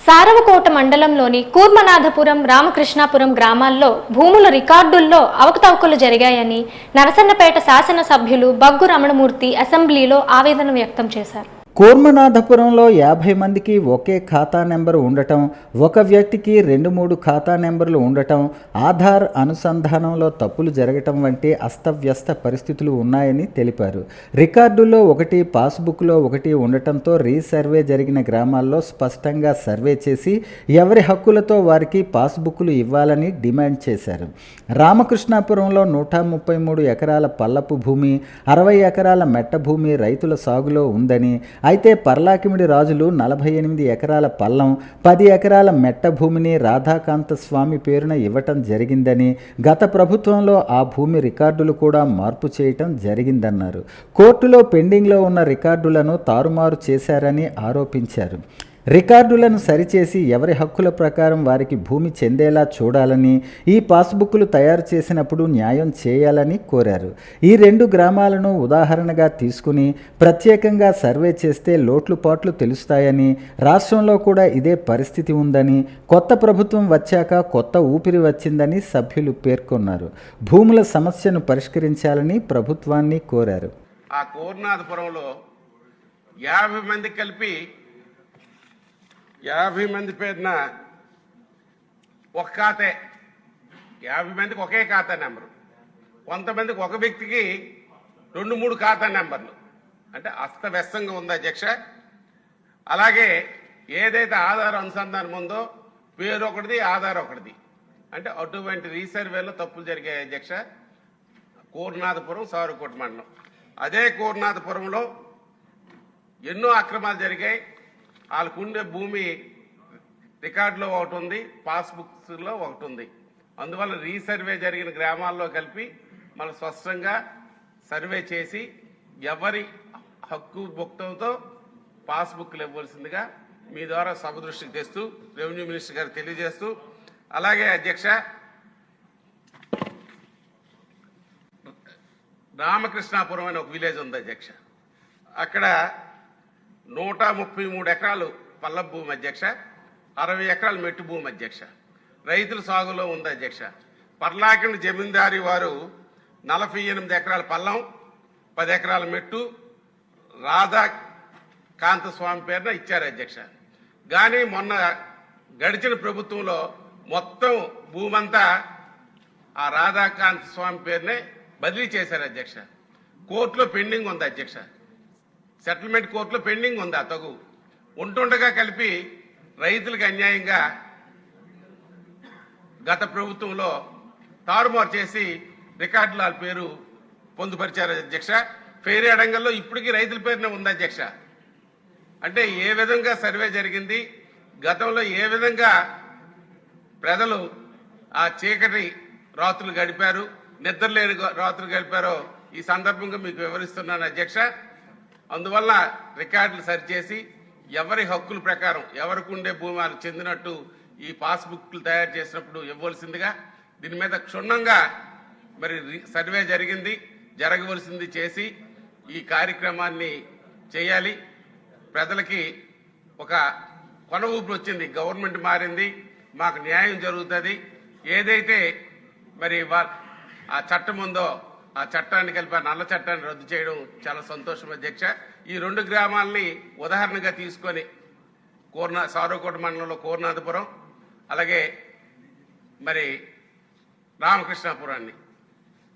సారవకోట మండలంలోని కూర్మనాథపురం, రామకృష్ణాపురం గ్రామాల్లో భూముల రికార్డుల్లో అవకతవకలు జరిగాయని నరసన్నపేట శాసనసభ్యులు బగ్గు రమణమూర్తి అసెంబ్లీలో ఆవేదన వ్యక్తం చేశారు. కూర్మనాథపురంలో 50 మందికి ఒకే ఖాతా నెంబరు ఉండటం, ఒక వ్యక్తికి 2-3 ఖాతా నెంబర్లు ఉండటం, ఆధార్ అనుసంధానంలో తప్పులు జరగటం వంటి అస్తవ్యస్త పరిస్థితులు ఉన్నాయని తెలిపారు. రికార్డుల్లో ఒకటి, పాస్బుక్లో ఒకటి ఉండటంతో రీసర్వే జరిగిన గ్రామాల్లో స్పష్టంగా సర్వే చేసి ఎవరి హక్కులతో వారికి పాస్బుక్లు ఇవ్వాలని డిమాండ్ చేశారు. రామకృష్ణాపురంలో 133 ఎకరాల పల్లపు భూమి, 60 ఎకరాల మెట్ట భూమి రైతుల సాగులో ఉందని, అయితే పర్లాకిమిడి రాజులు 48 ఎకరాల పల్లం, 10 ఎకరాల మెట్ట భూమిని రాధాకాంత స్వామి పేరున ఇవ్వటం జరిగిందని, గత ప్రభుత్వంలో ఆ భూమి రికార్డులు కూడా మార్పు చేయటం జరిగిందన్నారు. కోర్టులో పెండింగ్లో ఉన్న రికార్డులను తారుమారు చేశారని ఆరోపించారు. రికార్డులను సరిచేసి ఎవరి హక్కుల ప్రకారం వారికి భూమి చెందేలా చూడాలని, ఈ పాస్బుక్లు తయారు చేసినప్పుడు న్యాయం చేయాలని కోరారు. ఈ 2 గ్రామాలను ఉదాహరణగా తీసుకుని ప్రత్యేకంగా సర్వే చేస్తే లోట్లుపాట్లు తెలుస్తాయని, రాష్ట్రంలో కూడా ఇదే పరిస్థితి ఉందని, కొత్త ప్రభుత్వం వచ్చాక కొత్త ఊపిరి వచ్చిందని సభ్యులు పేర్కొన్నారు. భూముల సమస్యను పరిష్కరించాలని ప్రభుత్వాన్ని కోరారు. ఆ కూర్మనాథపురంలో 50 మంది కలిపి 50 మంది పేరున ఒక ఖాతే, 50 మందికి ఒకే ఖాతా నెంబరు, కొంతమందికి ఒక వ్యక్తికి 2-3 ఖాతా నెంబర్లు, అంటే అస్తవ్యస్తంగా ఉంది అధ్యక్ష. అలాగే ఏదైతే ఆధార్ అనుసంధానం ఉందో పేరు ఒకటిది, ఆధార్ ఒకటిది, అంటే అటువంటి రీసర్వేలో తప్పులు జరిగాయి అధ్యక్ష. కూర్మనాథపురం, సారవకోట మండలం. అదే కూర్మనాథపురంలో ఎన్నో అక్రమాలు జరిగాయి. వాళ్ళకు ఉండే భూమి రికార్డులో ఒకటి ఉంది, పాస్బుక్స్లో ఒకటి ఉంది. అందువల్ల రీసర్వే జరిగిన గ్రామాల్లో కలిపి మనం స్పష్టంగా సర్వే చేసి ఎవరి హక్కు భుక్తంతో పాస్బుక్లు ఇవ్వాల్సిందిగా మీ ద్వారా సభ దృష్టికి తెస్తూ రెవెన్యూ మినిస్టర్ గారు తెలియజేస్తూ, అలాగే అధ్యక్ష రామకృష్ణాపురం అని ఒక విలేజ్ ఉంది అధ్యక్ష. అక్కడ 133 ఎకరాలు పల్ల భూమి అధ్యక్ష, 60 ఎకరాలు మెట్టు భూమి అధ్యక్ష. రైతుల సాగులో ఉంది అధ్యక్ష. పర్లాకిండి జమీందారి వారు 48 ఎకరాల పల్లం, 10 ఎకరాల మెట్టు రాధా కాంత స్వామి పేరున ఇచ్చారు అధ్యక్ష. కానీ మొన్న గడిచిన ప్రభుత్వంలో మొత్తం భూమంతా ఆ రాధాకాంత స్వామి పేరునే బదిలీ చేశారు అధ్యక్ష. కోర్టులో పెండింగ్ ఉంది అధ్యక్ష, సెటిల్మెంట్ కోర్టులో పెండింగ్ ఉంది. ఆ తగు ఉంటుండగా కలిపి రైతులకు అన్యాయంగా గత ప్రభుత్వంలో తారుమారు చేసి రికార్డుల వాళ్ళ పేరు పొందుపరిచారు అధ్యక్ష. ఫెయిర్ అడంగల్లో ఇప్పటికీ రైతుల పేరునే ఉంది అధ్యక్ష. అంటే ఏ విధంగా సర్వే జరిగింది, గతంలో ఏ విధంగా ప్రజలు ఆ చీకటి రాత్రులు గడిపారు, నిద్రలేని రాత్రులు గడిపారో ఈ సందర్భంగా మీకు వివరిస్తున్నాను అధ్యక్ష. అందువల్ల రికార్డులు సరిచేసి ఎవరి హక్కుల ప్రకారం ఎవరికి ఉండే భూమి వాళ్ళకి చెందినట్టు ఈ పాస్బుక్లు తయారు చేసినప్పుడు ఇవ్వాల్సిందిగా, దీని మీద క్షుణ్ణంగా మరి సర్వే జరిగింది, జరగవలసింది చేసి ఈ కార్యక్రమాన్ని చేయాలి. ప్రజలకి ఒక కొన ఊపిరి వచ్చింది, గవర్నమెంట్ మారింది, మాకు న్యాయం జరుగుతుంది. ఏదైతే మరి ఆ చట్టం ఉందో ఆ చట్టాన్ని కలిపి ఆ నల్ల చట్టాన్ని రద్దు చేయడం చాలా సంతోషం అధ్యక్ష. ఈ 2 గ్రామాలని ఉదాహరణగా తీసుకొని సారవకోట మండలంలో కూర్మనాథపురం, అలాగే మరి రామకృష్ణాపురాన్ని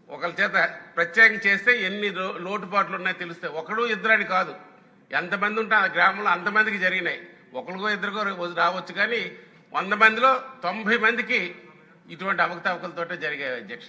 ఒకరి చేత ప్రత్యేకం చేస్తే ఎన్ని లోటుపాట్లు ఉన్నాయో తెలుస్తాయి. ఒకడు ఇద్దరని కాదు, ఎంతమంది ఉంటే ఆ గ్రామంలో అంతమందికి జరిగినాయి. ఒకరికో ఇద్దరికో రావచ్చు, కానీ 100 మందిలో 90 మందికి ఇటువంటి అవకతవకలతోటే జరిగాయి అధ్యక్ష.